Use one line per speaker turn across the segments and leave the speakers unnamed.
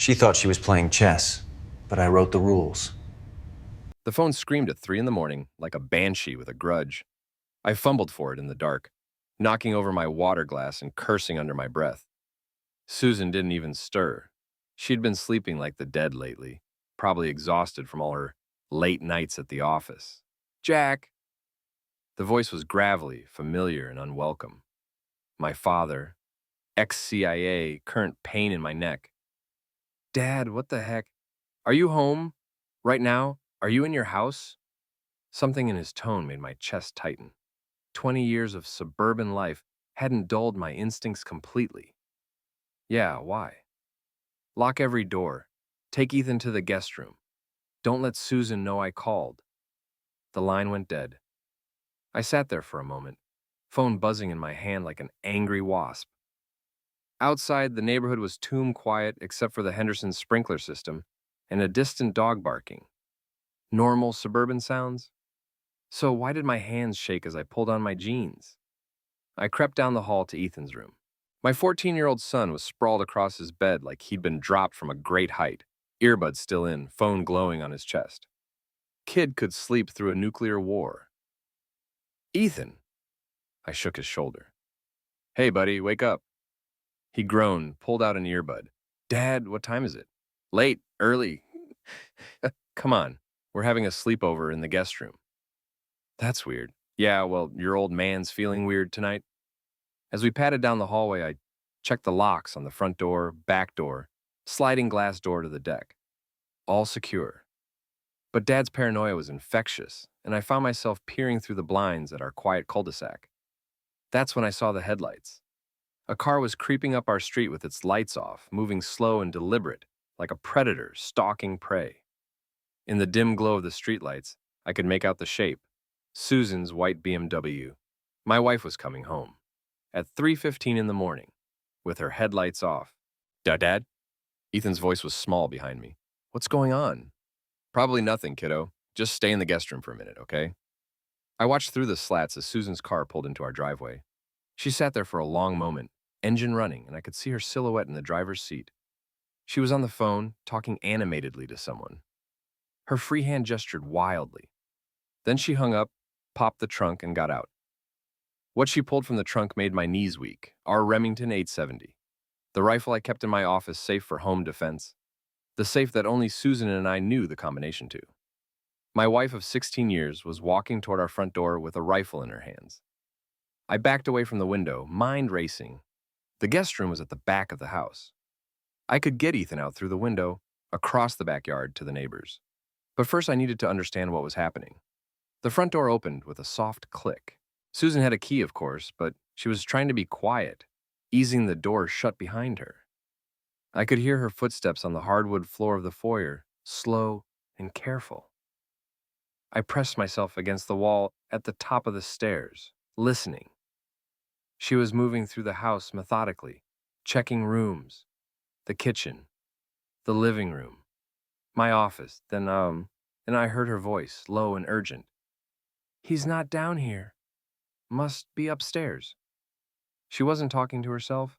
She thought she was playing chess, but I wrote the rules.
The phone screamed at 3 in the morning like a banshee with a grudge. I fumbled for it in the dark, knocking over my water glass and cursing under my breath. Susan didn't even stir. She'd been sleeping like the dead lately, probably exhausted from all her late nights at the office. Jack! The voice was gravelly, familiar, and unwelcome. My father, ex-CIA, current pain in my neck. Dad, what the heck? Are you home? Right now? Are you in your house? Something in his tone made my chest tighten. 20 years of suburban life hadn't dulled my instincts completely. Yeah, why? Lock every door. Take Ethan to the guest room. Don't let Susan know I called. The line went dead. I sat there for a moment, phone buzzing in my hand like an angry wasp. Outside, the neighborhood was tomb quiet except for the Henderson sprinkler system and a distant dog barking. Normal suburban sounds? So why did my hands shake as I pulled on my jeans? I crept down the hall to Ethan's room. My 14-year-old son was sprawled across his bed like he'd been dropped from a great height, earbuds still in, phone glowing on his chest. Kid could sleep through a nuclear war. Ethan! I shook his shoulder. Hey, buddy, wake up. He groaned, pulled out an earbud. Dad, what time is it? Late, early. Come on, we're having a sleepover in the guest room. That's weird. Yeah, well, your old man's feeling weird tonight. As we padded down the hallway, I checked the locks on the front door, back door, sliding glass door to the deck. All secure. But Dad's paranoia was infectious, and I found myself peering through the blinds at our quiet cul-de-sac. That's when I saw the headlights. A car was creeping up our street with its lights off, moving slow and deliberate, like a predator stalking prey. In the dim glow of the streetlights, I could make out the shape. Susan's white BMW. My wife was coming home. At 3:15 in the morning, with her headlights off. Dad? Ethan's voice was small behind me. What's going on? Probably nothing, kiddo. Just stay in the guest room for a minute, okay? I watched through the slats as Susan's car pulled into our driveway. She sat there for a long moment, engine running, and I could see her silhouette in the driver's seat. She was on the phone, talking animatedly to someone. Her free hand gestured wildly. Then she hung up, popped the trunk, and got out. What she pulled from the trunk made my knees weak, our Remington 870. The rifle I kept in my office safe for home defense. The safe that only Susan and I knew the combination to. My wife of 16 years was walking toward our front door with a rifle in her hands. I backed away from the window, mind racing. The guest room was at the back of the house. I could get Ethan out through the window, across the backyard to the neighbors. But first I needed to understand what was happening. The front door opened with a soft click. Susan had a key, of course, but she was trying to be quiet, easing the door shut behind her. I could hear her footsteps on the hardwood floor of the foyer, slow and careful. I pressed myself against the wall at the top of the stairs, listening. She was moving through the house methodically, checking rooms, the kitchen, the living room, my office. Then I heard her voice, low and urgent. He's not down here. Must be upstairs. She wasn't talking to herself.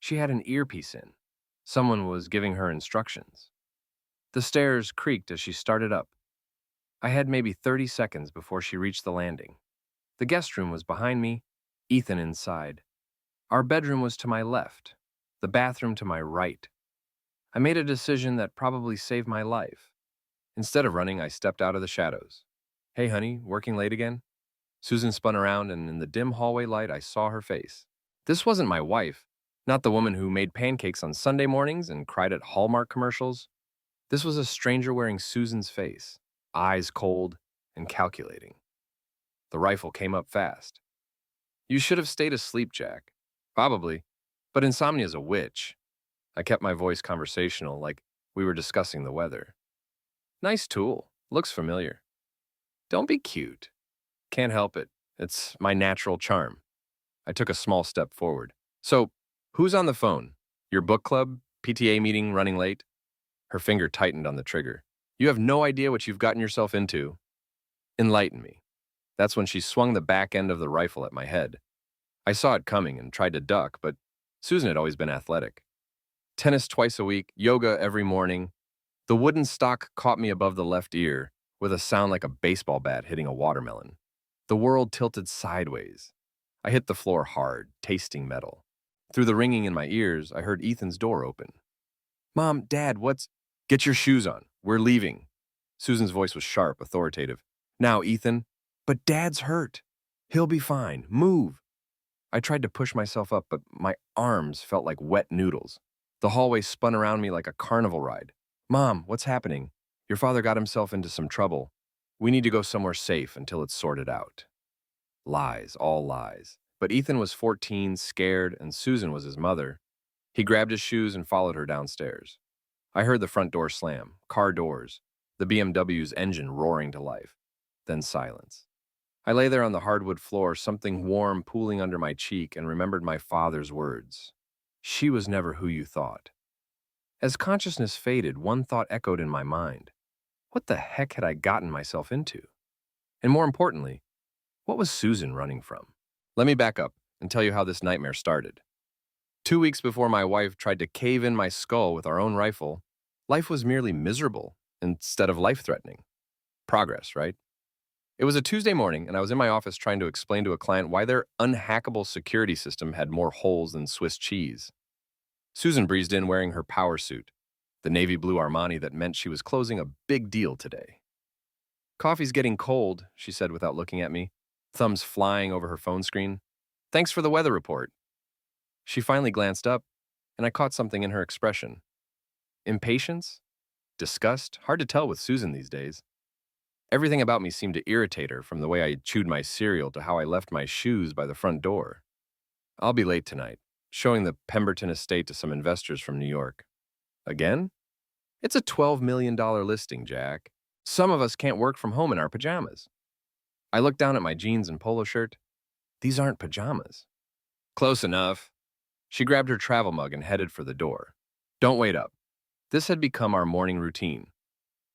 She had an earpiece in. Someone was giving her instructions. The stairs creaked as she started up. I had maybe 30 seconds before she reached the landing. The guest room was behind me, Ethan inside. Our bedroom was to my left, the bathroom to my right. I made a decision that probably saved my life. Instead of running, I stepped out of the shadows. Hey, honey, working late again? Susan spun around, and in the dim hallway light, I saw her face. This wasn't my wife, not the woman who made pancakes on Sunday mornings and cried at Hallmark commercials. This was a stranger wearing Susan's face, eyes cold and calculating. The rifle came up fast. You should have stayed asleep, Jack. Probably, but insomnia's a witch. I kept my voice conversational, like we were discussing the weather. Nice tool. Looks familiar. Don't be cute. Can't help it. It's my natural charm. I took a small step forward. So, who's on the phone? Your book club? PTA meeting running late? Her finger tightened on the trigger. You have no idea what you've gotten yourself into. Enlighten me. That's when she swung the back end of the rifle at my head. I saw it coming and tried to duck, but Susan had always been athletic. Tennis twice a week, yoga every morning. The wooden stock caught me above the left ear with a sound like a baseball bat hitting a watermelon. The world tilted sideways. I hit the floor hard, tasting metal. Through the ringing in my ears, I heard Ethan's door open. Mom, Dad, what's... Get your shoes on. We're leaving. Susan's voice was sharp, authoritative. Now, Ethan. But Dad's hurt. He'll be fine. Move. I tried to push myself up, but my arms felt like wet noodles. The hallway spun around me like a carnival ride. Mom, what's happening? Your father got himself into some trouble. We need to go somewhere safe until it's sorted out. Lies, all lies. But Ethan was 14, scared, and Susan was his mother. He grabbed his shoes and followed her downstairs. I heard the front door slam, car doors, the BMW's engine roaring to life. Then silence. I lay there on the hardwood floor, something warm pooling under my cheek, and remembered my father's words. She was never who you thought. As consciousness faded, one thought echoed in my mind. What the heck had I gotten myself into? And more importantly, what was Susan running from? Let me back up and tell you how this nightmare started. 2 weeks before my wife tried to cave in my skull with our own rifle, life was merely miserable instead of life-threatening. Progress, right? It was a Tuesday morning, and I was in my office trying to explain to a client why their unhackable security system had more holes than Swiss cheese. Susan breezed in wearing her power suit, the navy blue Armani that meant she was closing a big deal today. Coffee's getting cold, she said without looking at me, thumbs flying over her phone screen. Thanks for the weather report. She finally glanced up, and I caught something in her expression. Impatience? Disgust? Hard to tell with Susan these days. Everything about me seemed to irritate her, from the way I chewed my cereal to how I left my shoes by the front door. I'll be late tonight, showing the Pemberton estate to some investors from New York. Again? It's a $12 million listing, Jack. Some of us can't work from home in our pajamas. I looked down at my jeans and polo shirt. These aren't pajamas. Close enough. She grabbed her travel mug and headed for the door. Don't wait up. This had become our morning routine.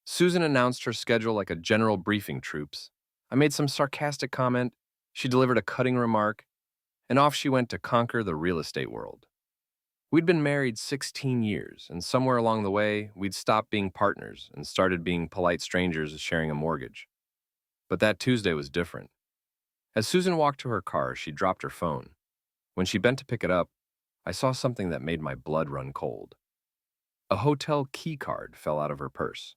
Susan announced her schedule like a general briefing troops. I made some sarcastic comment, she delivered a cutting remark, and off she went to conquer the real estate world. We'd been married 16 years, and somewhere along the way, we'd stopped being partners and started being polite strangers sharing a mortgage. But that Tuesday was different. As Susan walked to her car, she dropped her phone. When she bent to pick it up, I saw something that made my blood run cold. A hotel key card fell out of her purse.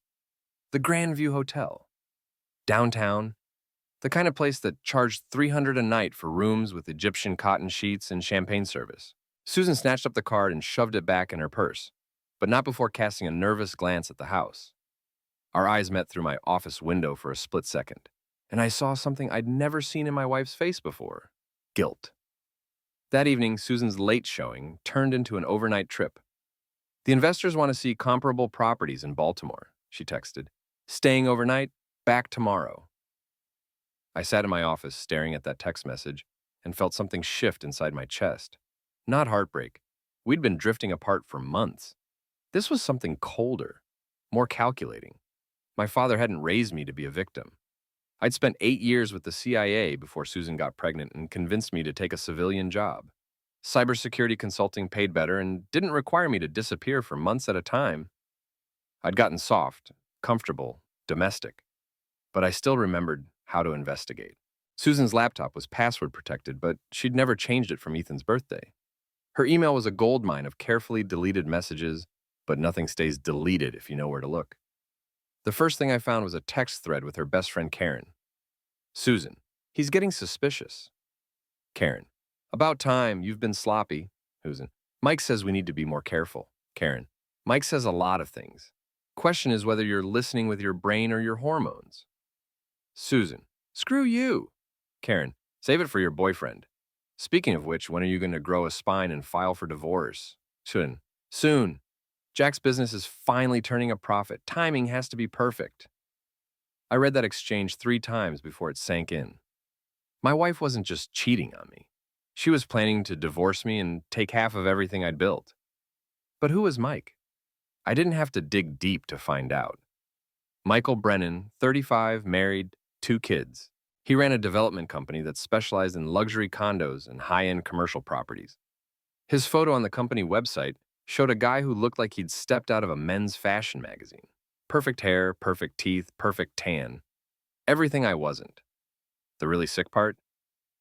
The Grandview Hotel. Downtown. The kind of place that charged $300 a night for rooms with Egyptian cotton sheets and champagne service. Susan snatched up the card and shoved it back in her purse, but not before casting a nervous glance at the house. Our eyes met through my office window for a split second, and I saw something I'd never seen in my wife's face before. Guilt. That evening, Susan's late showing turned into an overnight trip. The investors want to see comparable properties in Baltimore, she texted. Staying overnight, back tomorrow. I sat in my office staring at that text message and felt something shift inside my chest. Not heartbreak. We'd been drifting apart for months. This was something colder, more calculating. My father hadn't raised me to be a victim. I'd spent 8 years with the CIA before Susan got pregnant and convinced me to take a civilian job. Cybersecurity consulting paid better and didn't require me to disappear for months at a time. I'd gotten soft, comfortable, domestic, but I still remembered how to investigate. Susan's laptop was password protected, but she'd never changed it from Ethan's birthday. Her email was a goldmine of carefully deleted messages, but nothing stays deleted if you know where to look. The first thing I found was a text thread with her best friend Karen. Susan, he's getting suspicious. Karen, about time, you've been sloppy. Susan, Mike says we need to be more careful. Karen, Mike says a lot of things. Question is whether you're listening with your brain or your hormones. Susan, screw you. Karen, save it for your boyfriend. Speaking of which, when are you going to grow a spine and file for divorce? Soon. Soon. Jack's business is finally turning a profit. Timing has to be perfect. I read that exchange 3 times before it sank in. My wife wasn't just cheating on me. She was planning to divorce me and take half of everything I'd built. But who was Mike? I didn't have to dig deep to find out. Michael Brennan, 35, married, 2 kids. He ran a development company that specialized in luxury condos and high-end commercial properties. His photo on the company website showed a guy who looked like he'd stepped out of a men's fashion magazine. Perfect hair, perfect teeth, perfect tan. Everything I wasn't. The really sick part?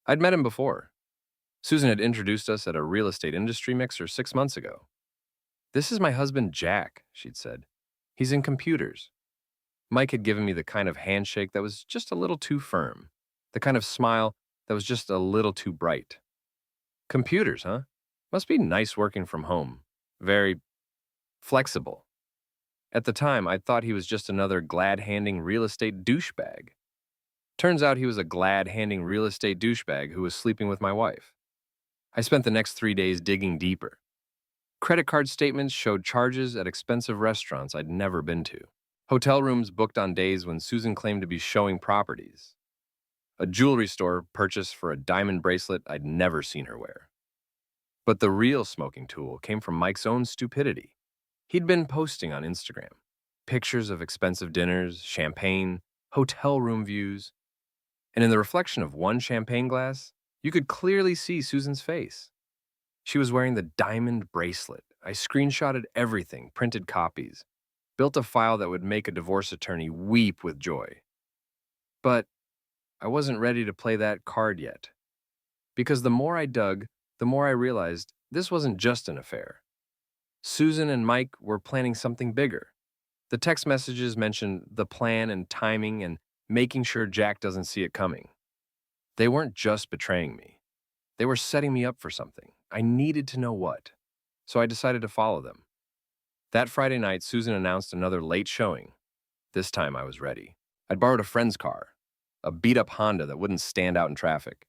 I'd met him before. Susan had introduced us at a real estate industry mixer 6 months ago. "This is my husband, Jack," she'd said. "He's in computers." Mike had given me the kind of handshake that was just a little too firm, the kind of smile that was just a little too bright. Computers, huh? Must be nice working from home. Very flexible. At the time, I thought he was just another glad-handing real estate douchebag. Turns out he was a glad-handing real estate douchebag who was sleeping with my wife. I spent the next 3 days digging deeper. Credit card statements showed charges at expensive restaurants I'd never been to. Hotel rooms booked on days when Susan claimed to be showing properties. A jewelry store purchased for a diamond bracelet I'd never seen her wear. But the real smoking tool came from Mike's own stupidity. He'd been posting on Instagram pictures of expensive dinners, champagne, hotel room views, and in the reflection of one champagne glass, you could clearly see Susan's face. She was wearing the diamond bracelet. I screenshotted everything, printed copies, built a file that would make a divorce attorney weep with joy. But I wasn't ready to play that card yet. Because the more I dug, the more I realized this wasn't just an affair. Susan and Mike were planning something bigger. The text messages mentioned the plan and timing and making sure Jack doesn't see it coming. They weren't just betraying me. They were setting me up for something. I needed to know what. So I decided to follow them. That Friday night, Susan announced another late showing. This time I was ready. I'd borrowed a friend's car, a beat-up Honda that wouldn't stand out in traffic.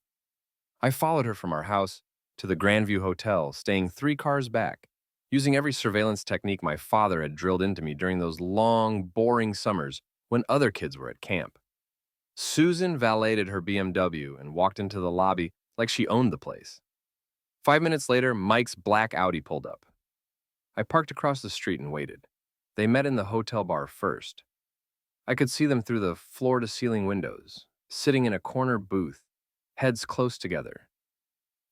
I followed her from our house to the Grandview Hotel, staying 3 cars back, using every surveillance technique my father had drilled into me during those long, boring summers when other kids were at camp. Susan valeted her BMW and walked into the lobby like she owned the place. 5 minutes later, Mike's black Audi pulled up. I parked across the street and waited. They met in the hotel bar first. I could see them through the floor-to-ceiling windows, sitting in a corner booth, heads close together.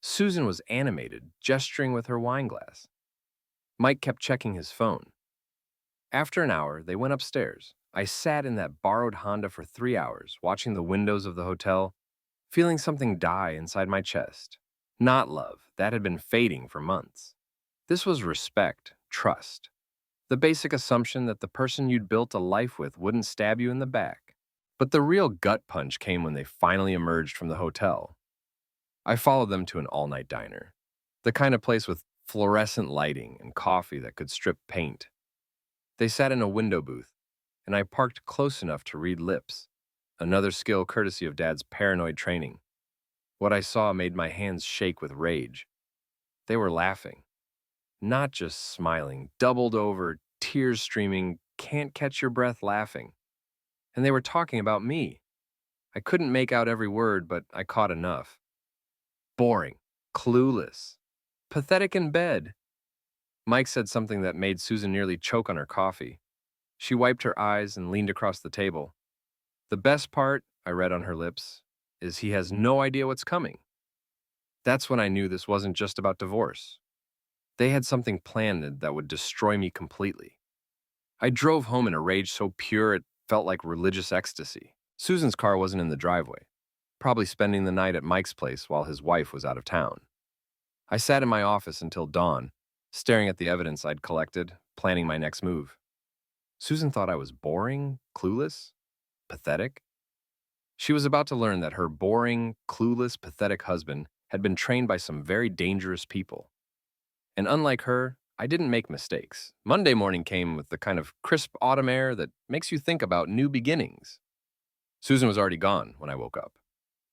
Susan was animated, gesturing with her wine glass. Mike kept checking his phone. After an hour, they went upstairs. I sat in that borrowed Honda for 3 hours, watching the windows of the hotel, feeling something die inside my chest. Not love, that had been fading for months. This was respect, trust. The basic assumption that the person you'd built a life with wouldn't stab you in the back. But the real gut punch came when they finally emerged from the hotel. I followed them to an all-night diner, the kind of place with fluorescent lighting and coffee that could strip paint. They sat in a window booth, and I parked close enough to read lips, another skill courtesy of Dad's paranoid training. What I saw made my hands shake with rage. They were laughing. Not just smiling, doubled over, tears streaming, can't catch your breath laughing. And they were talking about me. I couldn't make out every word, but I caught enough. Boring, clueless, pathetic in bed. Mike said something that made Susan nearly choke on her coffee. She wiped her eyes and leaned across the table. The best part, I read on her lips, is he has no idea what's coming. That's when I knew this wasn't just about divorce. They had something planned that would destroy me completely. I drove home in a rage so pure it felt like religious ecstasy. Susan's car wasn't in the driveway, probably spending the night at Mike's place while his wife was out of town. I sat in my office until dawn, staring at the evidence I'd collected, planning my next move. Susan thought I was boring, clueless, pathetic. She was about to learn that her boring, clueless, pathetic husband had been trained by some very dangerous people. And unlike her, I didn't make mistakes. Monday morning came with the kind of crisp autumn air that makes you think about new beginnings. Susan was already gone when I woke up.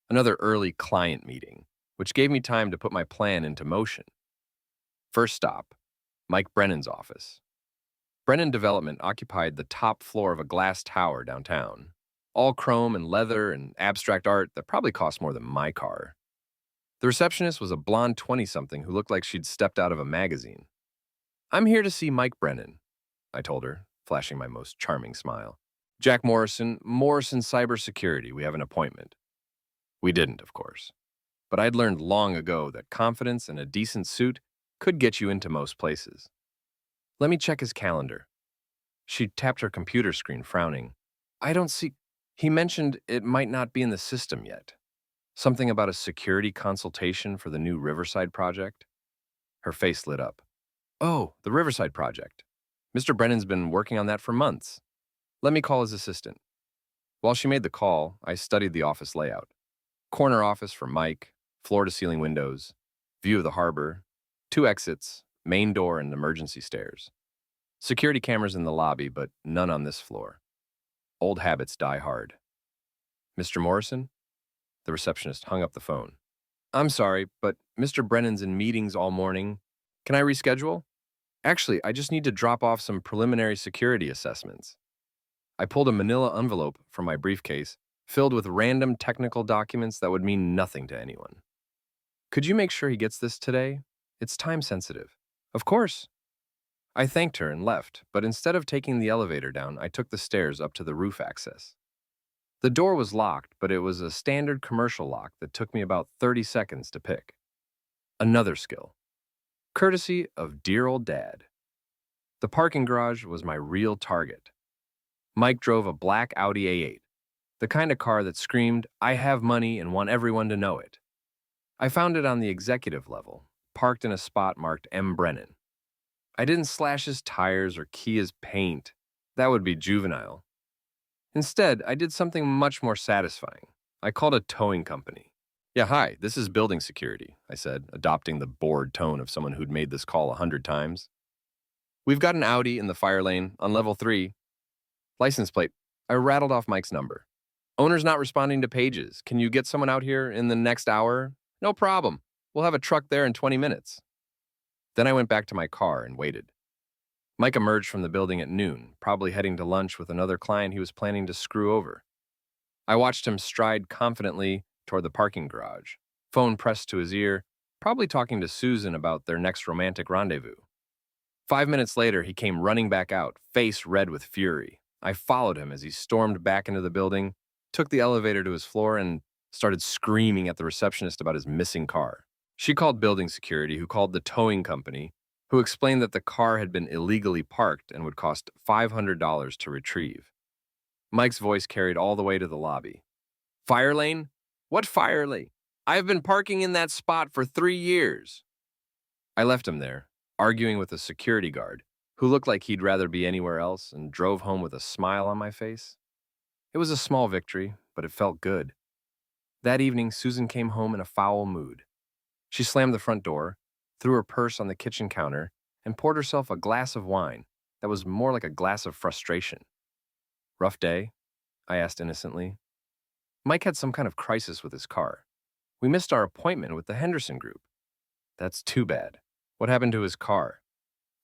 Another early client meeting, which gave me time to put my plan into motion. First stop, Mike Brennan's office. Brennan Development occupied the top floor of a glass tower downtown, all chrome and leather and abstract art that probably cost more than my car. The receptionist was a blonde 20-something who looked like she'd stepped out of a magazine. "I'm here to see Mike Brennan," I told her, flashing my most charming smile. "Jack Morrison, Cybersecurity, we have an appointment." We didn't, of course. But I'd learned long ago that confidence and a decent suit could get you into most places. Let me check his calendar. She tapped her computer screen, frowning. I don't see. He mentioned it might not be in the system yet. Something about a security consultation for the new Riverside project? Her face lit up. Oh, the Riverside project. Mr. Brennan's been working on that for months. Let me call his assistant. While she made the call, I studied the office layout. Corner office for Mike, floor-to-ceiling windows, view of the harbor, 2 exits, main door and emergency stairs. Security cameras in the lobby, but none on this floor. Old habits die hard. Mr. Morrison? The receptionist hung up the phone. I'm sorry, but Mr. Brennan's in meetings all morning. Can I reschedule? Actually, I just need to drop off some preliminary security assessments. I pulled a manila envelope from my briefcase, filled with random technical documents that would mean nothing to anyone. Could you make sure he gets this today? It's time sensitive. Of course. I thanked her and left, but instead of taking the elevator down, I took the stairs up to the roof access. The door was locked, but it was a standard commercial lock that took me about 30 seconds to pick. Another skill. Courtesy of dear old dad. The parking garage was my real target. Mike drove a black Audi A8, the kind of car that screamed, I have money and want everyone to know it. I found it on the executive level, parked in a spot marked M. Brennan. I didn't slash his tires or key his paint. That would be juvenile. Instead, I did something much more satisfying. I called a towing company. Yeah, hi, this is building security, I said, adopting the bored tone of someone who'd made this call 100 times. We've got an Audi in the fire lane on level 3. License plate. I rattled off Mike's number. Owner's not responding to pages. Can you get someone out here in the next hour? No problem. We'll have a truck there in 20 minutes. Then I went back to my car and waited. Mike emerged from the building at noon, probably heading to lunch with another client he was planning to screw over. I watched him stride confidently toward the parking garage, phone pressed to his ear, probably talking to Susan about their next romantic rendezvous. 5 minutes later, he came running back out, face red with fury. I followed him as he stormed back into the building, took the elevator to his floor, and started screaming at the receptionist about his missing car. She called building security, who called the towing company, who explained that the car had been illegally parked and would cost $500 to retrieve. Mike's voice carried all the way to the lobby. Fire lane? What fire lane? I've been parking in that spot for 3 years. I left him there, arguing with a security guard, who looked like he'd rather be anywhere else, and drove home with a smile on my face. It was a small victory, but it felt good. That evening, Susan came home in a foul mood. She slammed the front door, threw her purse on the kitchen counter, and poured herself a glass of wine that was more like a glass of frustration. Rough day? I asked innocently. Mike had some kind of crisis with his car. We missed our appointment with the Henderson Group. That's too bad. What happened to his car?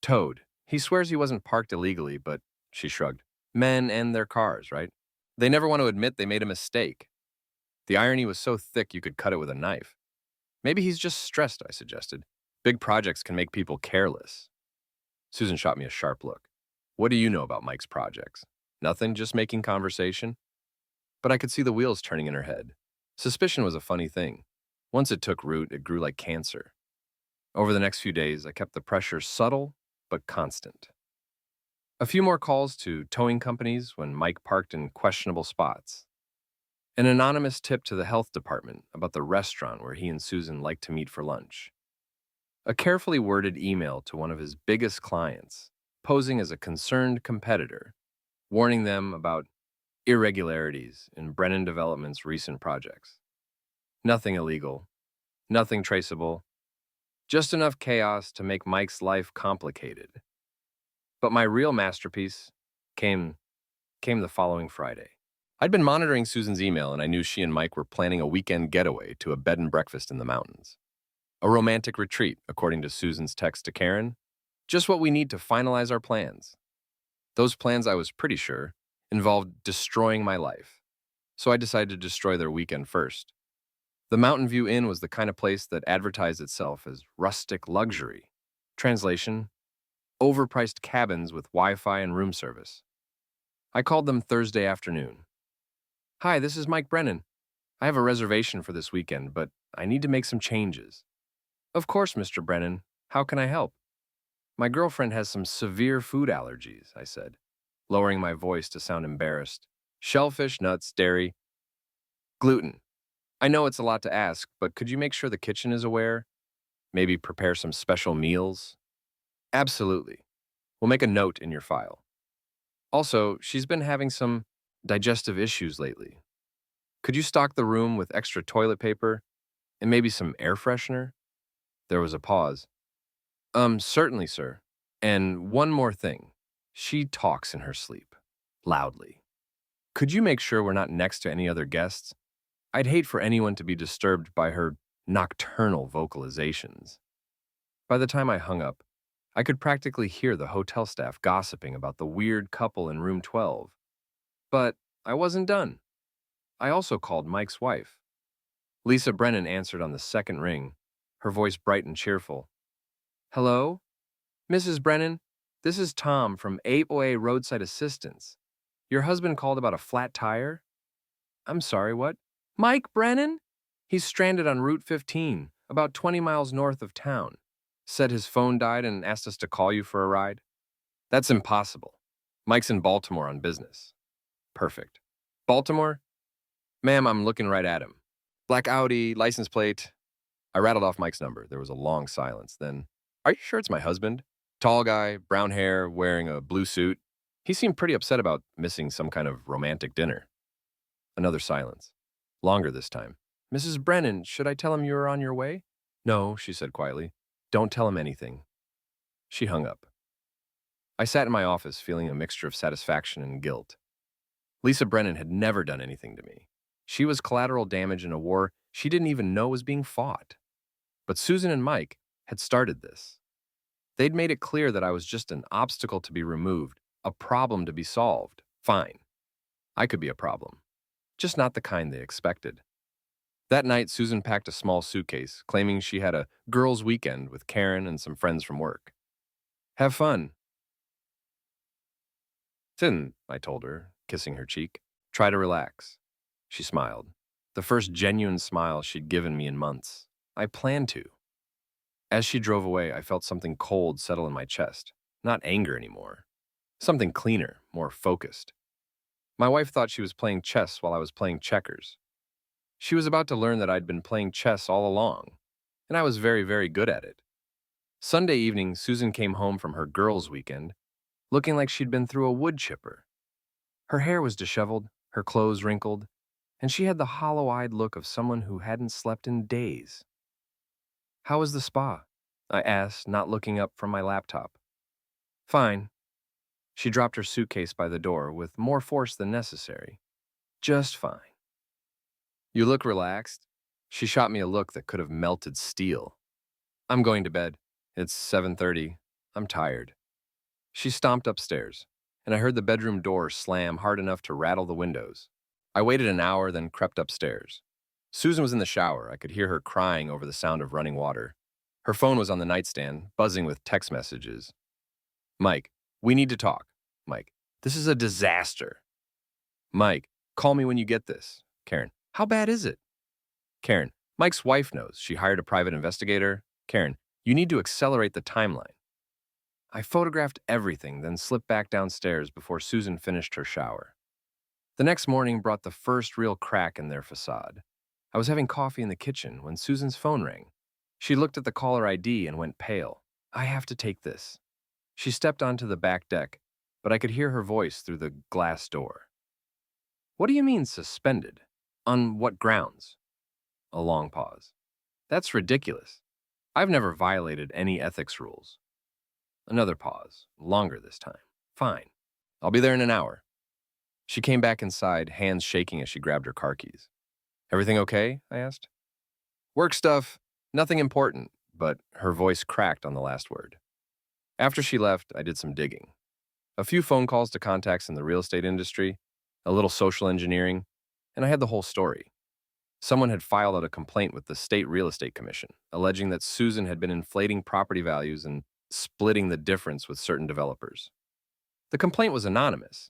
Towed. He swears he wasn't parked illegally, but she shrugged. Men and their cars, right? They never want to admit they made a mistake. The irony was so thick you could cut it with a knife. Maybe he's just stressed, I suggested. Big projects can make people careless. Susan shot me a sharp look. What do you know about Mike's projects? Nothing, just making conversation? But I could see the wheels turning in her head. Suspicion was a funny thing. Once it took root, it grew like cancer. Over the next few days, I kept the pressure subtle but constant. A few more calls to towing companies when Mike parked in questionable spots. An anonymous tip to the health department about the restaurant where he and Susan liked to meet for lunch. A carefully worded email to one of his biggest clients, posing as a concerned competitor, warning them about irregularities in Brennan Development's recent projects. Nothing illegal, nothing traceable, just enough chaos to make Mike's life complicated. But my real masterpiece came the following Friday. I'd been monitoring Susan's email, and I knew she and Mike were planning a weekend getaway to a bed and breakfast in the mountains. A romantic retreat, according to Susan's text to Karen. Just what we need to finalize our plans. Those plans, I was pretty sure, involved destroying my life. So I decided to destroy their weekend first. The Mountain View Inn was the kind of place that advertised itself as rustic luxury. Translation: overpriced cabins with Wi-Fi and room service. I called them Thursday afternoon. Hi, this is Mike Brennan. I have a reservation for this weekend, but I need to make some changes. Of course, Mr. Brennan. How can I help? My girlfriend has some severe food allergies, I said, lowering my voice to sound embarrassed. Shellfish, nuts, dairy, gluten. I know it's a lot to ask, but could you make sure the kitchen is aware? Maybe prepare some special meals? Absolutely. We'll make a note in your file. Also, she's been having some digestive issues lately. Could you stock the room with extra toilet paper and maybe some air freshener? There was a pause. Certainly, sir. And one more thing. She talks in her sleep, loudly. Could you make sure we're not next to any other guests? I'd hate for anyone to be disturbed by her nocturnal vocalizations. By the time I hung up, I could practically hear the hotel staff gossiping about the weird couple in room 12. But I wasn't done. I also called Mike's wife. Lisa Brennan answered on the second ring, her voice bright and cheerful. Hello? Mrs. Brennan, this is Tom from 808 Roadside Assistance. Your husband called about a flat tire? I'm sorry, what? Mike Brennan? He's stranded on Route 15, about 20 miles north of town. Said his phone died and asked us to call you for a ride. That's impossible. Mike's in Baltimore on business. Perfect. Baltimore? Ma'am, I'm looking right at him. Black Audi, license plate. I rattled off Mike's number. There was a long silence. Then, are you sure it's my husband? Tall guy, brown hair, wearing a blue suit. He seemed pretty upset about missing some kind of romantic dinner. Another silence. Longer this time. Mrs. Brennan, should I tell him you are on your way? No, she said quietly. Don't tell him anything. She hung up. I sat in my office feeling a mixture of satisfaction and guilt. Lisa Brennan had never done anything to me. She was collateral damage in a war she didn't even know was being fought. But Susan and Mike had started this. They'd made it clear that I was just an obstacle to be removed, a problem to be solved. Fine. I could be a problem. Just not the kind they expected. That night, Susan packed a small suitcase, claiming she had a girls' weekend with Karen and some friends from work. Have fun. Didn't, I told her, kissing her cheek. Try to relax. She smiled. The first genuine smile she'd given me in months. I planned to. As she drove away, I felt something cold settle in my chest. Not anger anymore. Something cleaner, more focused. My wife thought she was playing chess while I was playing checkers. She was about to learn that I'd been playing chess all along, and I was very, very good at it. Sunday evening, Susan came home from her girls' weekend, looking like she'd been through a wood chipper. Her hair was disheveled, her clothes wrinkled, and she had the hollow-eyed look of someone who hadn't slept in days. How was the spa? I asked, not looking up from my laptop. Fine. She dropped her suitcase by the door with more force than necessary. Just fine. You look relaxed. She shot me a look that could have melted steel. I'm going to bed. It's 7:30. I'm tired. She stomped upstairs, and I heard the bedroom door slam hard enough to rattle the windows. I waited an hour, then crept upstairs. Susan was in the shower. I could hear her crying over the sound of running water. Her phone was on the nightstand, buzzing with text messages. Mike, we need to talk. Mike, this is a disaster. Mike, call me when you get this. Karen, how bad is it? Karen, Mike's wife knows. She hired a private investigator. Karen, you need to accelerate the timeline. I photographed everything, then slipped back downstairs before Susan finished her shower. The next morning brought the first real crack in their facade. I was having coffee in the kitchen when Susan's phone rang. She looked at the caller ID and went pale. I have to take this. She stepped onto the back deck, but I could hear her voice through the glass door. What do you mean suspended? On what grounds? A long pause. That's ridiculous. I've never violated any ethics rules. Another pause, longer this time. Fine. I'll be there in an hour. She came back inside, hands shaking as she grabbed her car keys. Everything okay? I asked. Work stuff. Nothing important, but her voice cracked on the last word. After she left, I did some digging. A few phone calls to contacts in the real estate industry, a little social engineering, and I had the whole story. Someone had filed out a complaint with the State Real Estate Commission, alleging that Susan had been inflating property values and splitting the difference with certain developers. The complaint was anonymous,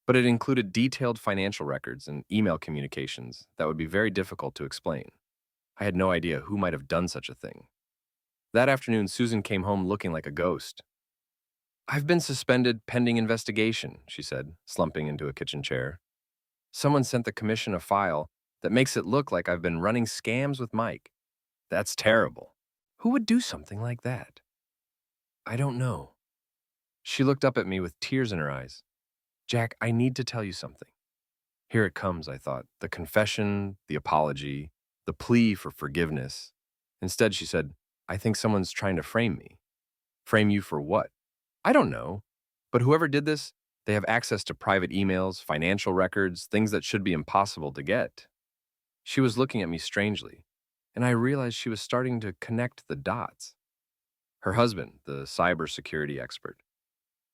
but it included detailed financial records and email communications that would be very difficult to explain. I had no idea who might have done such a thing. That afternoon, Susan came home looking like a ghost. I've been suspended pending investigation, she said, slumping into a kitchen chair. Someone sent the commission a file that makes it look like I've been running scams with Mike. That's terrible. Who would do something like that? I don't know. She looked up at me with tears in her eyes. Jack, I need to tell you something. Here it comes, I thought. The confession, the apology, the plea for forgiveness. Instead, she said, I think someone's trying to frame me. Frame you for what? I don't know. But whoever did this, they have access to private emails, financial records, things that should be impossible to get. She was looking at me strangely, and I realized she was starting to connect the dots. Her husband, the cybersecurity expert.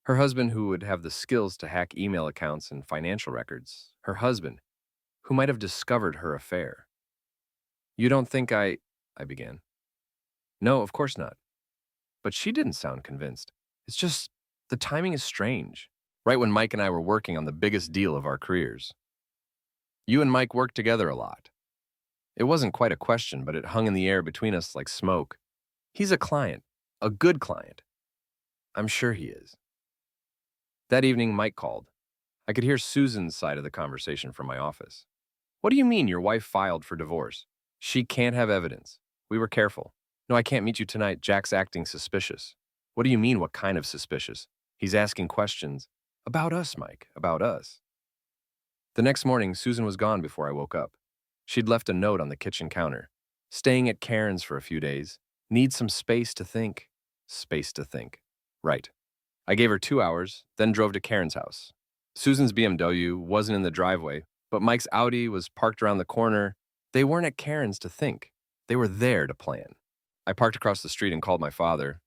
Her husband who would have the skills to hack email accounts and financial records. Her husband who might have discovered her affair. You don't think I began. No, of course not. But she didn't sound convinced. It's just, the timing is strange. Right when Mike and I were working on the biggest deal of our careers. You and Mike worked together a lot. It wasn't quite a question, but it hung in the air between us like smoke. He's a client, a good client. I'm sure he is. That evening, Mike called. I could hear Susan's side of the conversation from my office. What do you mean your wife filed for divorce? She can't have evidence. We were careful. No, I can't meet you tonight. Jack's acting suspicious. What do you mean, what kind of suspicious? He's asking questions. About us, Mike, about us. The next morning, Susan was gone before I woke up. She'd left a note on the kitchen counter. Staying at Karen's for a few days. Need some space to think. Space to think. Right. I gave her 2 hours, then drove to Karen's house. Susan's BMW wasn't in the driveway, but Mike's Audi was parked around the corner. They weren't at Karen's to think. They were there to plan. I parked across the street and called my father.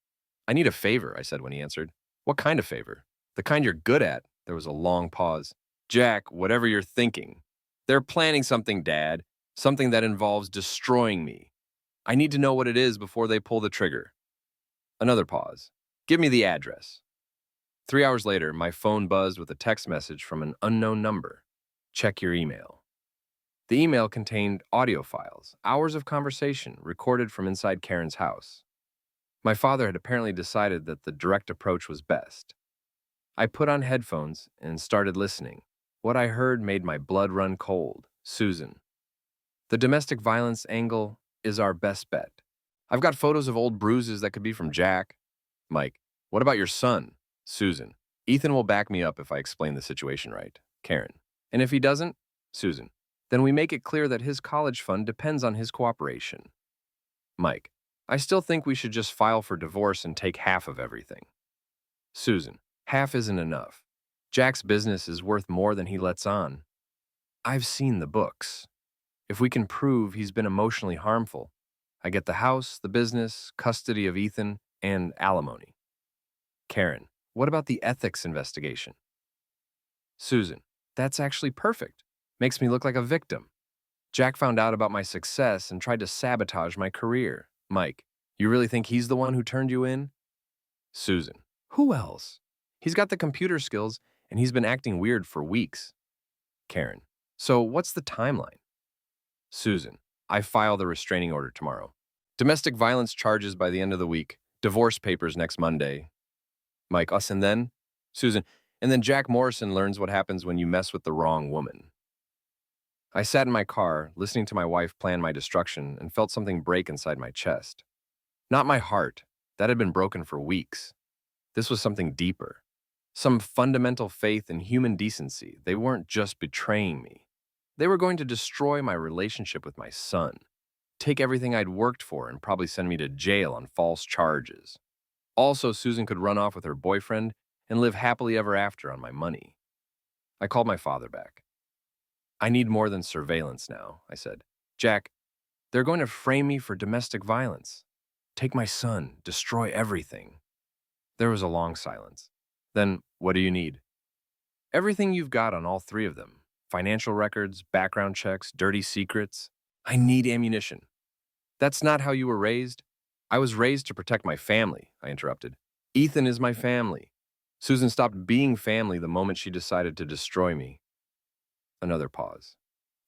I need a favor, I said when he answered. What kind of favor? The kind you're good at. There was a long pause. Jack, whatever you're thinking. They're planning something, Dad. Something that involves destroying me. I need to know what it is before they pull the trigger. Another pause. Give me the address. 3 hours later, my phone buzzed with a text message from an unknown number. Check your email. The email contained audio files, hours of conversation recorded from inside Karen's house. My father had apparently decided that the direct approach was best. I put on headphones and started listening. What I heard made my blood run cold. Susan. The domestic violence angle is our best bet. I've got photos of old bruises that could be from Jack. Mike. What about your son? Susan. Ethan will back me up if I explain the situation right. Karen. And if he doesn't? Susan. Then we make it clear that his college fund depends on his cooperation. Mike. I still think we should just file for divorce and take half of everything. Susan. Half isn't enough. Jack's business is worth more than he lets on. I've seen the books. If we can prove he's been emotionally harmful, I get the house, the business, custody of Ethan, and alimony. Karen. What about the ethics investigation? Susan. That's actually perfect. Makes me look like a victim. Jack found out about my success and tried to sabotage my career. Mike. You really think he's the one who turned you in? Susan. Who else? He's got the computer skills, and he's been acting weird for weeks. Karen. So what's the timeline? Susan. I file the restraining order tomorrow. Domestic violence charges by the end of the week. Divorce papers next Monday. Mike. Us and then? Susan. And then Jack Morrison learns what happens when you mess with the wrong woman. I sat in my car, listening to my wife plan my destruction, and felt something break inside my chest. Not my heart. That had been broken for weeks. This was something deeper. Some fundamental faith in human decency. They weren't just betraying me. They were going to destroy my relationship with my son, take everything I'd worked for, and probably send me to jail on false charges. Also, Susan could run off with her boyfriend and live happily ever after on my money. I called my father back. I need more than surveillance now, I said. Jack, they're going to frame me for domestic violence. Take my son, destroy everything. There was a long silence. Then, what do you need? Everything you've got on all three of them. Financial records, background checks, dirty secrets. I need ammunition. That's not how you were raised. I was raised to protect my family, I interrupted. Ethan is my family. Susan stopped being family the moment she decided to destroy me. Another pause.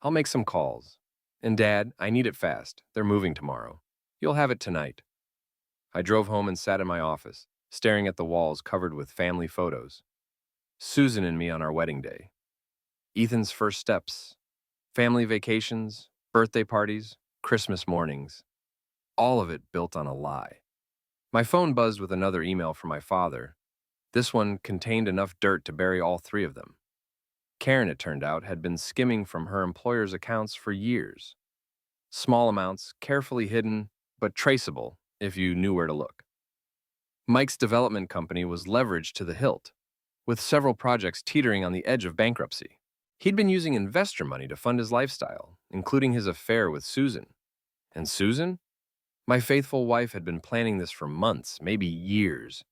I'll make some calls. And Dad, I need it fast. They're moving tomorrow. You'll have it tonight. I drove home and sat in my office. staring at the walls covered with family photos. Susan and me on our wedding day. Ethan's first steps. Family vacations, birthday parties, Christmas mornings. All of it built on a lie. My phone buzzed with another email from my father. This one contained enough dirt to bury all three of them. Karen, it turned out, had been skimming from her employer's accounts for years. Small amounts, carefully hidden, but traceable if you knew where to look. Mike's development company was leveraged to the hilt, with several projects teetering on the edge of bankruptcy. He'd been using investor money to fund his lifestyle, including his affair with Susan. And Susan? My faithful wife had been planning this for months, maybe years.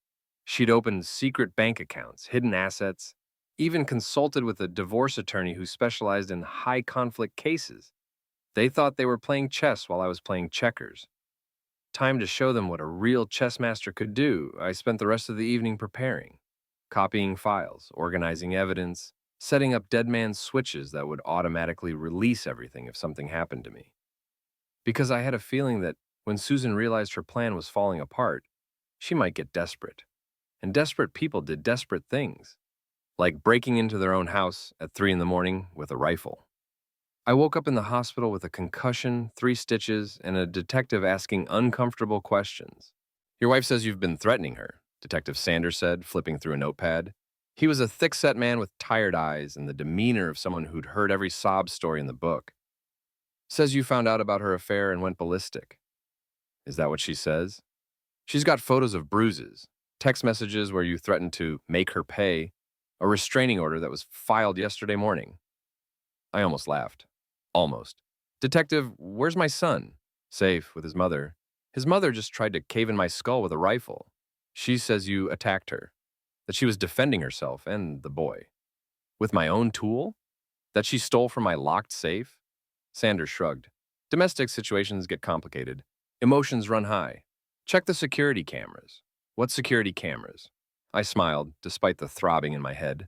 She'd opened secret bank accounts, hidden assets, even consulted with a divorce attorney who specialized in high-conflict cases. They thought they were playing chess while I was playing checkers. Time to show them what a real chess master could do, I spent the rest of the evening preparing, copying files, organizing evidence, setting up dead man's switches that would automatically release everything if something happened to me. Because I had a feeling that when Susan realized her plan was falling apart, she might get desperate. And desperate people did desperate things, like breaking into their own house at 3 in the morning with a rifle. I woke up in the hospital with a concussion, 3 stitches, and a detective asking uncomfortable questions. "Your wife says you've been threatening her," Detective Sanders said, flipping through a notepad. He was a thick-set man with tired eyes and the demeanor of someone who'd heard every sob story in the book. "Says you found out about her affair and went ballistic." "Is that what she says?" "She's got photos of bruises, text messages where you threatened to make her pay, a restraining order that was filed yesterday morning." I almost laughed. Almost. "Detective, where's my son?" "Safe, with his mother. His mother just tried to cave in my skull with a rifle. She says you attacked her, that she was defending herself and the boy. With my own tool? That she stole from my locked safe?" Sanders shrugged. "Domestic situations get complicated. Emotions run high. Check the security cameras." "What security cameras?" I smiled, despite the throbbing in my head.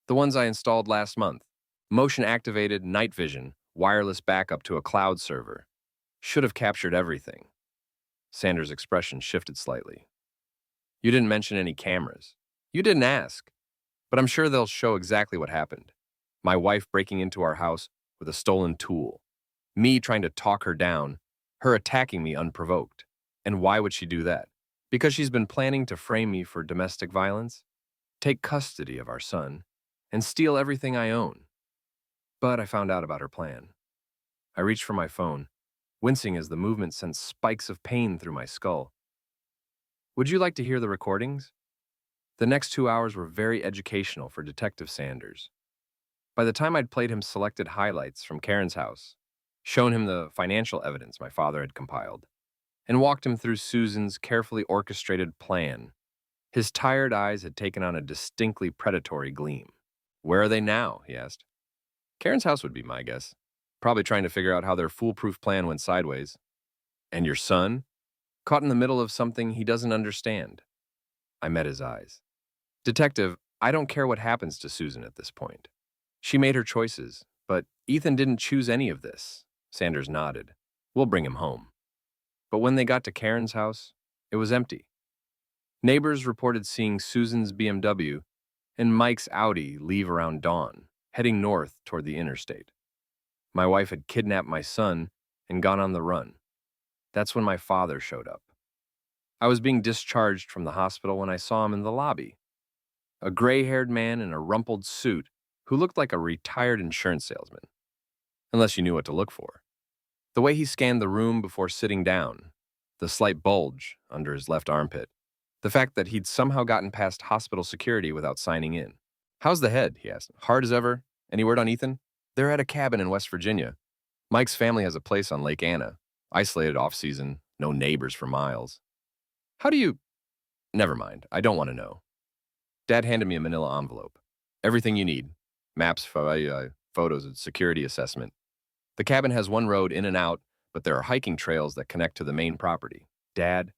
"The ones I installed last month. Motion-activated night vision, wireless backup to a cloud server. Should have captured everything." Sanders' expression shifted slightly. "You didn't mention any cameras. You didn't ask. But I'm sure they'll show exactly what happened. My wife breaking into our house with a stolen tool. Me trying to talk her down. Her attacking me unprovoked. And why would she do that? Because she's been planning to frame me for domestic violence, take custody of our son, and steal everything I own. But I found out about her plan. I reached for my phone, wincing as the movement sent spikes of pain through my skull. "Would you like to hear the recordings?" The next 2 hours were very educational for Detective Sanders. By the time I'd played him selected highlights from Karen's house, shown him the financial evidence my father had compiled, and walked him through Susan's carefully orchestrated plan, his tired eyes had taken on a distinctly predatory gleam. "Where are they now?" he asked. "Karen's house would be my guess. Probably trying to figure out how their foolproof plan went sideways." "And your son?" "Caught in the middle of something he doesn't understand." I met his eyes. "Detective, I don't care what happens to Susan at this point. She made her choices, but Ethan didn't choose any of this." Sanders nodded. "We'll bring him home." But when they got to Karen's house, it was empty. Neighbors reported seeing Susan's BMW and Mike's Audi leave around dawn, heading north toward the interstate. My wife had kidnapped my son and gone on the run. That's when my father showed up. I was being discharged from the hospital when I saw him in the lobby. A gray-haired man in a rumpled suit who looked like a retired insurance salesman, unless you knew what to look for. The way he scanned the room before sitting down, the slight bulge under his left armpit, the fact that he'd somehow gotten past hospital security without signing in. "How's the head?" he asked. "Hard as ever? Any word on Ethan?" "They're at a cabin in West Virginia. Mike's family has a place on Lake Anna. Isolated off-season, no neighbors for miles." "How do you—" "Never mind, I don't want to know." Dad handed me a manila envelope. "Everything you need. Maps, photos, and security assessment. The cabin has one road in and out, but there are hiking trails that connect to the main property." "Dad,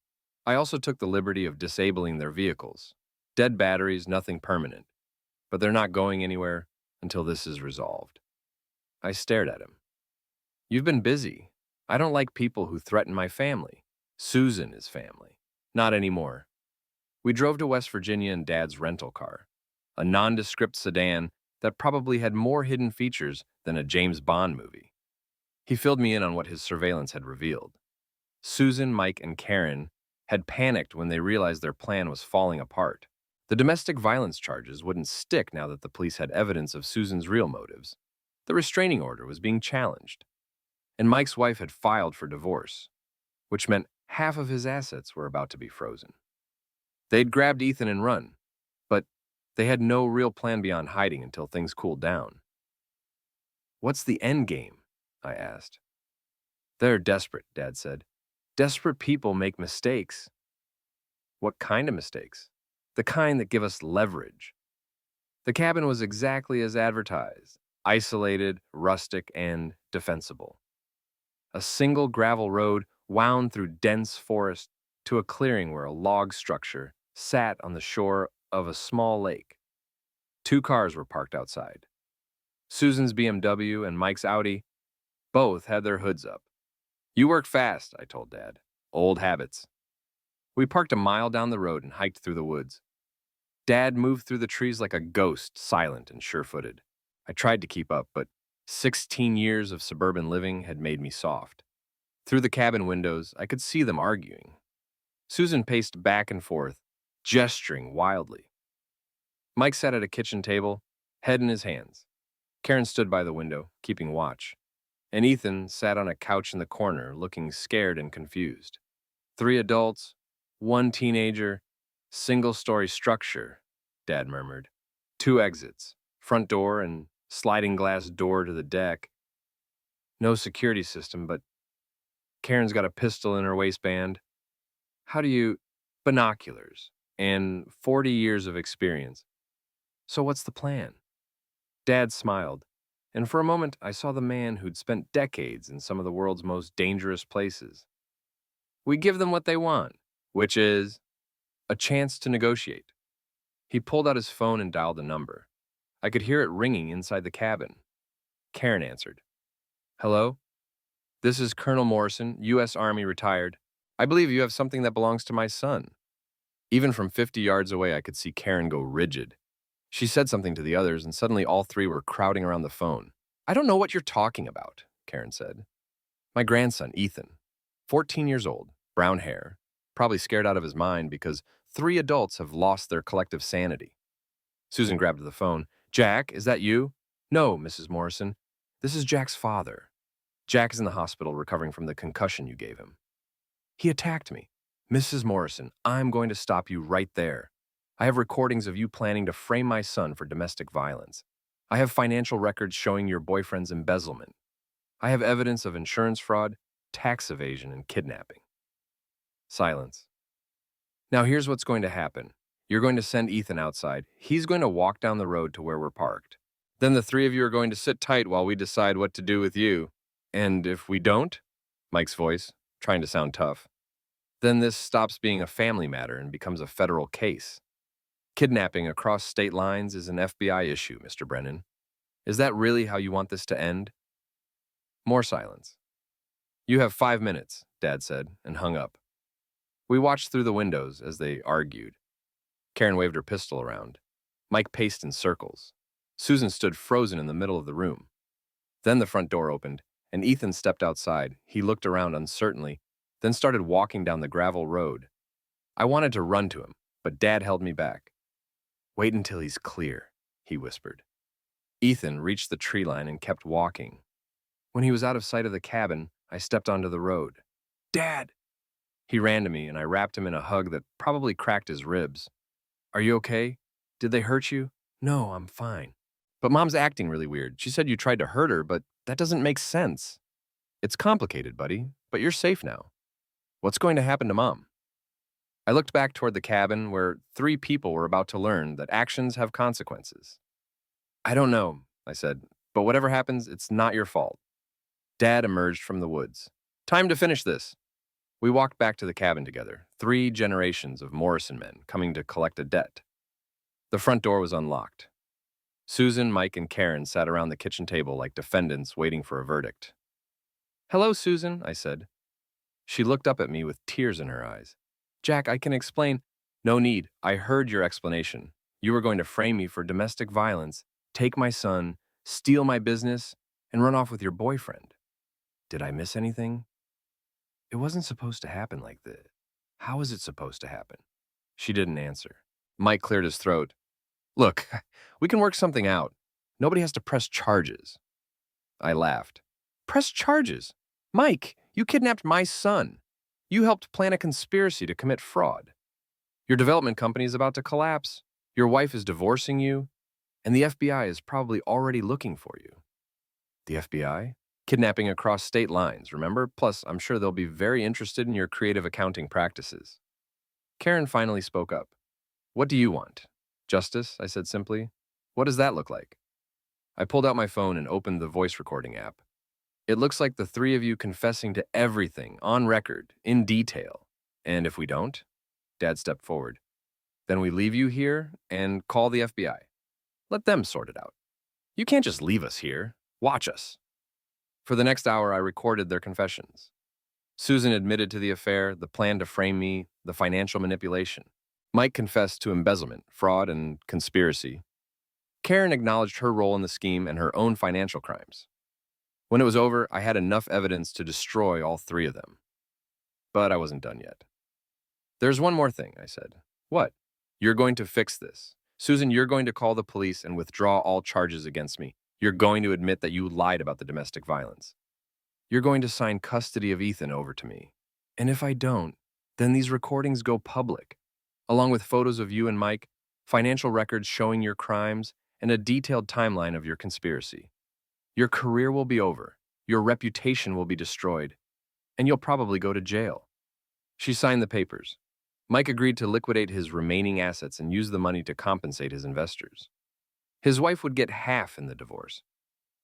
I also took the liberty of disabling their vehicles. Dead batteries, nothing permanent. But they're not going anywhere until this is resolved." I stared at him. "You've been busy. I don't like people who threaten my family. Susan is family. Not anymore. We drove to West Virginia in Dad's rental car, a nondescript sedan that probably had more hidden features than a James Bond movie. He filled me in on what his surveillance had revealed. Susan, Mike, and Karen had panicked when they realized their plan was falling apart. The domestic violence charges wouldn't stick now that the police had evidence of Susan's real motives. The restraining order was being challenged, and Mike's wife had filed for divorce, which meant half of his assets were about to be frozen. They'd grabbed Ethan and run, but they had no real plan beyond hiding until things cooled down. "What's the end game?" I asked. "They're desperate," Dad said. "Desperate people make mistakes." "What kind of mistakes?" "The kind that give us leverage." The cabin was exactly as advertised: isolated, rustic, and defensible. A single gravel road wound through dense forest to a clearing where a log structure sat on the shore of a small lake. 2 cars were parked outside. Susan's BMW and Mike's Audi both had their hoods up. "You work fast," I told Dad. "Old habits." We parked a mile down the road and hiked through the woods. Dad moved through the trees like a ghost, silent and sure-footed. I tried to keep up, but 16 years of suburban living had made me soft. Through the cabin windows, I could see them arguing. Susan paced back and forth, gesturing wildly. Mike sat at a kitchen table, head in his hands. Karen stood by the window, keeping watch. And Ethan sat on a couch in the corner, looking scared and confused. 3 adults, 1 teenager, single-story structure, Dad murmured. 2 exits, front door and sliding glass door to the deck. No security system, but Karen's got a pistol in her waistband. How do you... Binoculars and 40 years of experience. So what's the plan? Dad smiled, and for a moment I saw the man who'd spent decades in some of the world's most dangerous places. We give them what they want, which is a chance to negotiate. He pulled out his phone and dialed a number. I could hear it ringing inside the cabin. Karen answered. "Hello? This is Colonel Morrison, U.S. Army retired. I believe you have something that belongs to my son." Even from 50 yards away, I could see Karen go rigid. She said something to the others, and suddenly all 3 were crowding around the phone. "I don't know what you're talking about," Karen said. "My grandson, Ethan, 14 years old, brown hair, probably scared out of his mind because 3 adults have lost their collective sanity." Susan grabbed the phone. "Jack, is that you?" "No, Mrs. Morrison. This is Jack's father. Jack is in the hospital recovering from the concussion you gave him." "He attacked me." "Mrs. Morrison, I'm going to stop you right there. I have recordings of you planning to frame my son for domestic violence. I have financial records showing your boyfriend's embezzlement. I have evidence of insurance fraud, tax evasion, and kidnapping." Silence. "Now here's what's going to happen. You're going to send Ethan outside. He's going to walk down the road to where we're parked. Then the 3 of you are going to sit tight while we decide what to do with you. And if we don't," Mike's voice, trying to sound tough, "then this stops being a family matter and becomes a federal case. Kidnapping across state lines is an FBI issue, Mr. Brennan. Is that really how you want this to end?" More silence. "You have 5 minutes," Dad said, and hung up. We watched through the windows as they argued. Karen waved her pistol around. Mike paced in circles. Susan stood frozen in the middle of the room. Then the front door opened, and Ethan stepped outside. He looked around uncertainly, then started walking down the gravel road. I wanted to run to him, but Dad held me back. "Wait until he's clear," he whispered. Ethan reached the tree line and kept walking. When he was out of sight of the cabin, I stepped onto the road. "Dad!" He ran to me, and I wrapped him in a hug that probably cracked his ribs. "Are you okay? Did they hurt you?" "No, I'm fine." "But Mom's acting really weird. She said you tried to hurt her, but that doesn't make sense." "It's complicated, buddy, but you're safe now." "What's going to happen to Mom?" I looked back toward the cabin where 3 people were about to learn that actions have consequences. "I don't know," I said, "but whatever happens, it's not your fault." Dad emerged from the woods. "Time to finish this." We walked back to the cabin together, 3 generations of Morrison men coming to collect a debt. The front door was unlocked. Susan, Mike, and Karen sat around the kitchen table like defendants waiting for a verdict. "Hello, Susan," I said. She looked up at me with tears in her eyes. "Jack, I can explain." No need. I heard your explanation. You were going to frame me for domestic violence, take my son, steal my business, and run off with your boyfriend. Did I miss anything? It wasn't supposed to happen like this. How is it supposed to happen? She didn't answer. Mike cleared his throat. Look, we can work something out. Nobody has to press charges. I laughed. Press charges? Mike, you kidnapped my son. You helped plan a conspiracy to commit fraud. Your development company is about to collapse. Your wife is divorcing you, and the FBI is probably already looking for you. The FBI? Kidnapping across state lines, remember? Plus, I'm sure they'll be very interested in your creative accounting practices. Karen finally spoke up. What do you want? Justice, I said simply. What does that look like? I pulled out my phone and opened the voice recording app. It looks like the three of you confessing to everything, on record, in detail. And if we don't, Dad stepped forward, then we leave you here and call the FBI. Let them sort it out. You can't just leave us here. Watch us. For the next hour, I recorded their confessions. Susan admitted to the affair, the plan to frame me, the financial manipulation. Mike confessed to embezzlement, fraud, and conspiracy. Karen acknowledged her role in the scheme and her own financial crimes. When it was over, I had enough evidence to destroy all three of them. But I wasn't done yet. There's one more thing, I said. What? You're going to fix this. Susan, you're going to call the police and withdraw all charges against me. You're going to admit that you lied about the domestic violence. You're going to sign custody of Ethan over to me. And if I don't, then these recordings go public, along with photos of you and Mike, financial records showing your crimes, and a detailed timeline of your conspiracy. Your career will be over, your reputation will be destroyed, and you'll probably go to jail. She signed the papers. Mike agreed to liquidate his remaining assets and use the money to compensate his investors. His wife would get half in the divorce,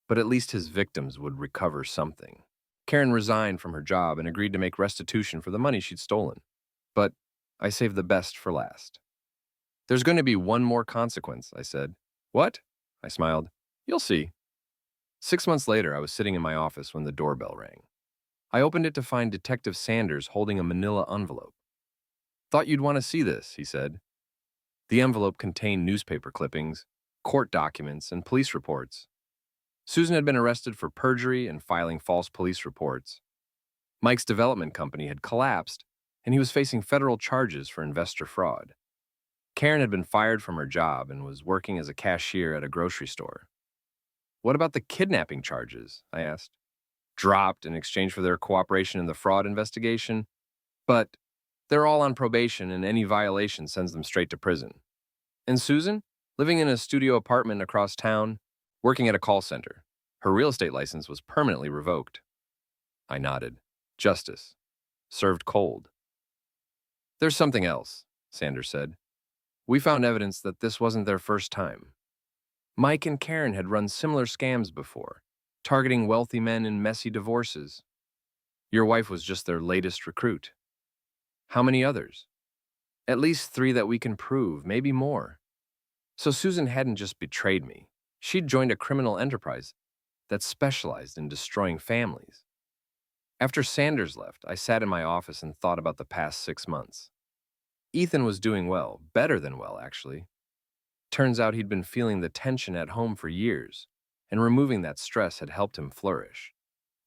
but at least his victims would recover something. Karen resigned from her job and agreed to make restitution for the money she'd stolen. But I saved the best for last. There's going to be one more consequence, I said. What? I smiled. You'll see. 6 months later, I was sitting in my office when the doorbell rang. I opened it to find Detective Sanders holding a manila envelope. Thought you'd want to see this, he said. The envelope contained newspaper clippings, court documents, and police reports. Susan had been arrested for perjury and filing false police reports. Mike's development company had collapsed, and he was facing federal charges for investor fraud. Karen had been fired from her job and was working as a cashier at a grocery store. What about the kidnapping charges? I asked. Dropped in exchange for their cooperation in the fraud investigation, but they're all on probation and any violation sends them straight to prison. And Susan, living in a studio apartment across town, working at a call center. Her real estate license was permanently revoked. I nodded. Justice. Served cold. There's something else, Sanders said. We found evidence that this wasn't their first time. Mike and Karen had run similar scams before, targeting wealthy men in messy divorces. Your wife was just their latest recruit. How many others? At least 3 that we can prove, maybe more. So Susan hadn't just betrayed me. She'd joined a criminal enterprise that specialized in destroying families. After Sanders left, I sat in my office and thought about the past 6 months. Ethan was doing well, better than well, actually. Turns out he'd been feeling the tension at home for years, and removing that stress had helped him flourish.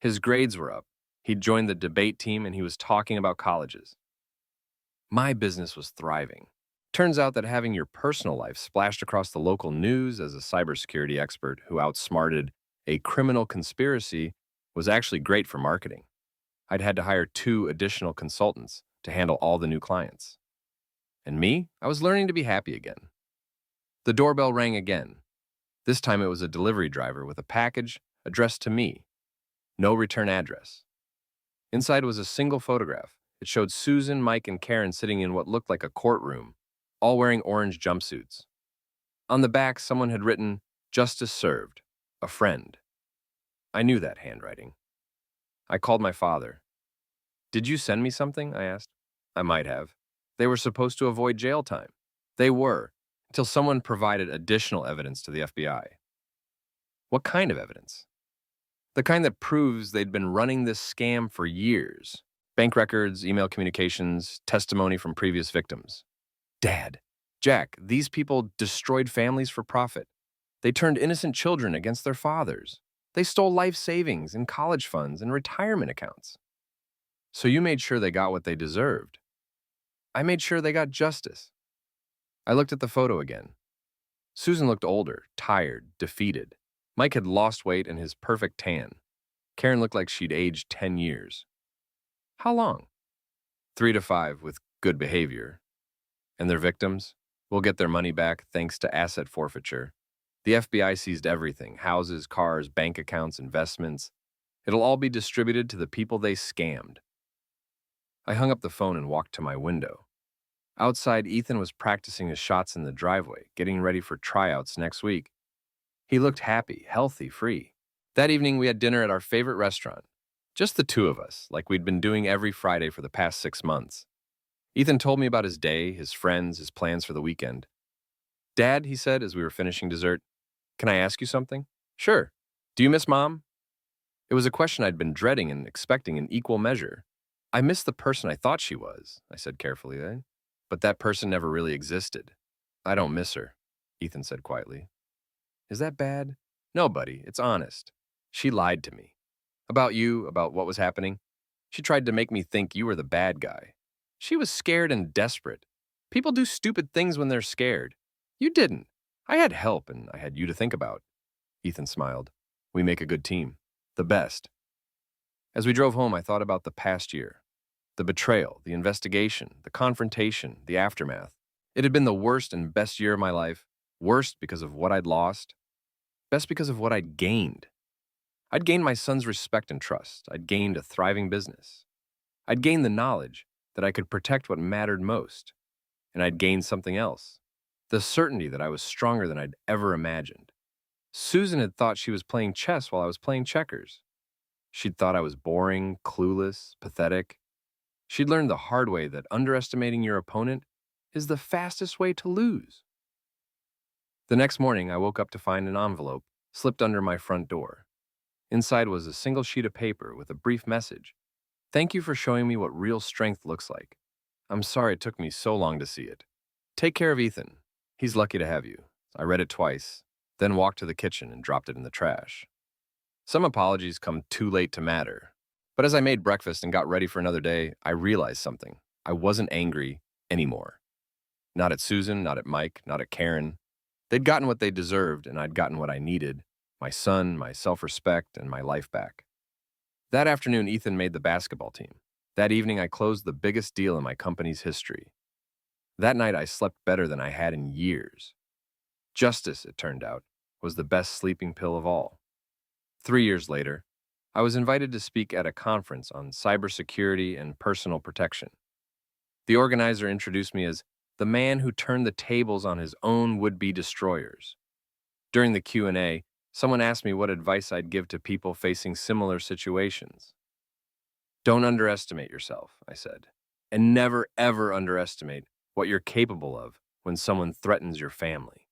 His grades were up, he'd joined the debate team, and he was talking about colleges. My business was thriving. Turns out that having your personal life splashed across the local news as a cybersecurity expert who outsmarted a criminal conspiracy was actually great for marketing. I'd had to hire 2 additional consultants to handle all the new clients. And me, I was learning to be happy again. The doorbell rang again. This time it was a delivery driver with a package addressed to me. No return address. Inside was a single photograph. It showed Susan, Mike, and Karen sitting in what looked like a courtroom, all wearing orange jumpsuits. On the back, someone had written, "Justice served, a friend." I knew that handwriting. I called my father. Did you send me something? I asked. I might have. They were supposed to avoid jail time. They were, until someone provided additional evidence to the FBI. What kind of evidence? The kind that proves they'd been running this scam for years. Bank records, email communications, testimony from previous victims. Dad, Jack, these people destroyed families for profit. They turned innocent children against their fathers. They stole life savings and college funds and retirement accounts. So you made sure they got what they deserved. I made sure they got justice. I looked at the photo again. Susan looked older, tired, defeated. Mike had lost weight and his perfect tan. Karen looked like she'd aged 10 years. How long? 3 to 5 with good behavior. And their victims will get their money back thanks to asset forfeiture. The FBI seized everything: houses, cars, bank accounts, investments. It'll all be distributed to the people they scammed. I hung up the phone and walked to my window. Outside, Ethan was practicing his shots in the driveway, getting ready for tryouts next week. He looked happy, healthy, free. That evening, we had dinner at our favorite restaurant. Just the two of us, like we'd been doing every Friday for the past 6 months. Ethan told me about his day, his friends, his plans for the weekend. Dad, he said as we were finishing dessert, can I ask you something? Sure. Do you miss Mom? It was a question I'd been dreading and expecting in equal measure. I miss the person I thought she was, I said carefully, but that person never really existed. I don't miss her, Ethan said quietly. Is that bad? No, buddy, it's honest. She lied to me. About you, about what was happening. She tried to make me think you were the bad guy. She was scared and desperate. People do stupid things when they're scared. You didn't. I had help and I had you to think about. Ethan smiled. We make a good team. The best. As we drove home, I thought about the past year. The betrayal, the investigation, the confrontation, the aftermath. It had been the worst and best year of my life. Worst because of what I'd lost. Best because of what I'd gained. I'd gained my son's respect and trust. I'd gained a thriving business. I'd gained the knowledge that I could protect what mattered most. And I'd gained something else. The certainty that I was stronger than I'd ever imagined. Susan had thought she was playing chess while I was playing checkers. She'd thought I was boring, clueless, pathetic. She'd learned the hard way that underestimating your opponent is the fastest way to lose. The next morning, I woke up to find an envelope slipped under my front door. Inside was a single sheet of paper with a brief message. Thank you for showing me what real strength looks like. I'm sorry it took me so long to see it. Take care of Ethan. He's lucky to have you. I read it twice, then walked to the kitchen and dropped it in the trash. Some apologies come too late to matter. But as I made breakfast and got ready for another day, I realized something. I wasn't angry anymore. Not at Susan, not at Mike, not at Karen. They'd gotten what they deserved, and I'd gotten what I needed: my son, my self-respect, and my life back. That afternoon, Ethan made the basketball team. That evening, I closed the biggest deal in my company's history. That night, I slept better than I had in years. Justice, it turned out, was the best sleeping pill of all. 3 years later, I was invited to speak at a conference on cybersecurity and personal protection. The organizer introduced me as the man who turned the tables on his own would-be destroyers. During the Q&A, someone asked me what advice I'd give to people facing similar situations. Don't underestimate yourself, I said, and never ever underestimate what you're capable of when someone threatens your family.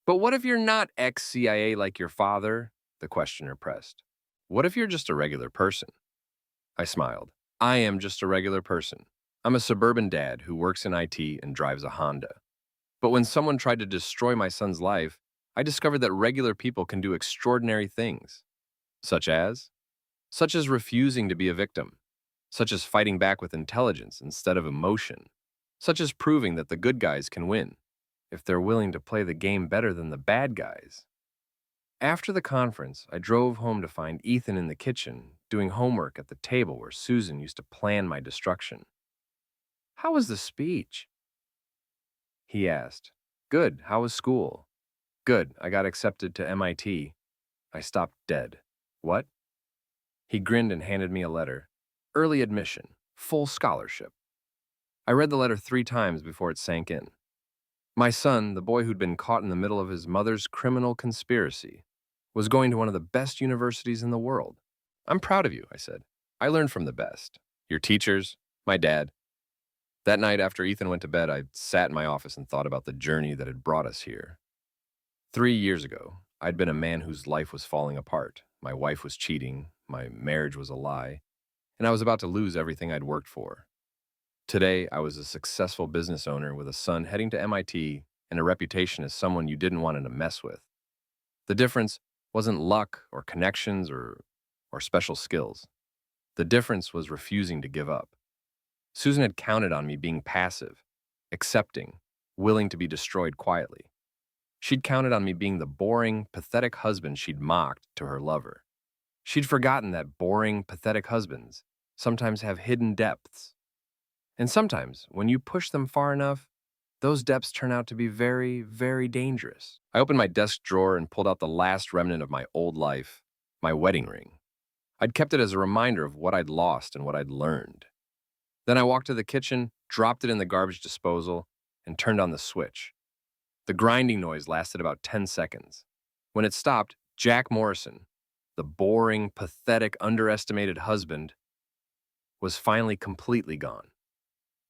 But what if you're not ex-CIA like your father? The questioner pressed. What if you're just a regular person? I smiled. I am just a regular person. I'm a suburban dad who works in IT and drives a Honda. But when someone tried to destroy my son's life, I discovered that regular people can do extraordinary things. Such as refusing to be a victim. Such as fighting back with intelligence instead of emotion. Such as proving that the good guys can win, if they're willing to play the game better than the bad guys. After the conference, I drove home to find Ethan in the kitchen, doing homework at the table where Susan used to plan my destruction. How was the speech? He asked. Good. How was school? Good. I got accepted to MIT. I stopped dead. What? He grinned and handed me a letter. Early admission. Full scholarship. I read the letter 3 times before it sank in. My son, the boy who'd been caught in the middle of his mother's criminal conspiracy, was going to one of the best universities in the world. I'm proud of you, I said. I learned from the best. Your teachers, my dad. That night after Ethan went to bed, I sat in my office and thought about the journey that had brought us here. 3 years ago, I'd been a man whose life was falling apart. My wife was cheating, my marriage was a lie, and I was about to lose everything I'd worked for. Today, I was a successful business owner with a son heading to MIT and a reputation as someone you didn't want to mess with. The difference wasn't luck or connections or special skills. The difference was refusing to give up. Susan had counted on me being passive, accepting, willing to be destroyed quietly. She'd counted on me being the boring, pathetic husband she'd mocked to her lover. She'd forgotten that boring, pathetic husbands sometimes have hidden depths. And sometimes, when you push them far enough, those depths turn out to be very, very dangerous. I opened my desk drawer and pulled out the last remnant of my old life, my wedding ring. I'd kept it as a reminder of what I'd lost and what I'd learned. Then I walked to the kitchen, dropped it in the garbage disposal, and turned on the switch. The grinding noise lasted about 10 seconds. When it stopped, Jack Morrison, the boring, pathetic, underestimated husband, was finally completely gone.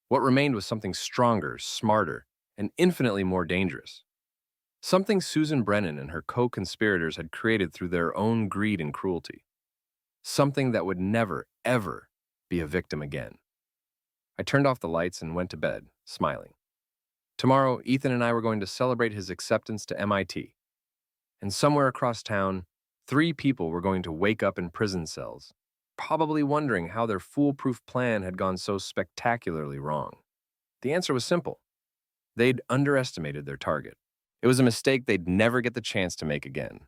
What remained was something stronger, smarter, and infinitely more dangerous. Something Susan Brennan and her co-conspirators had created through their own greed and cruelty. Something that would never, ever be a victim again. I turned off the lights and went to bed, smiling. Tomorrow, Ethan and I were going to celebrate his acceptance to MIT. And somewhere across town, 3 people were going to wake up in prison cells, probably wondering how their foolproof plan had gone so spectacularly wrong. The answer was simple. They'd underestimated their target. It was a mistake they'd never get the chance to make again.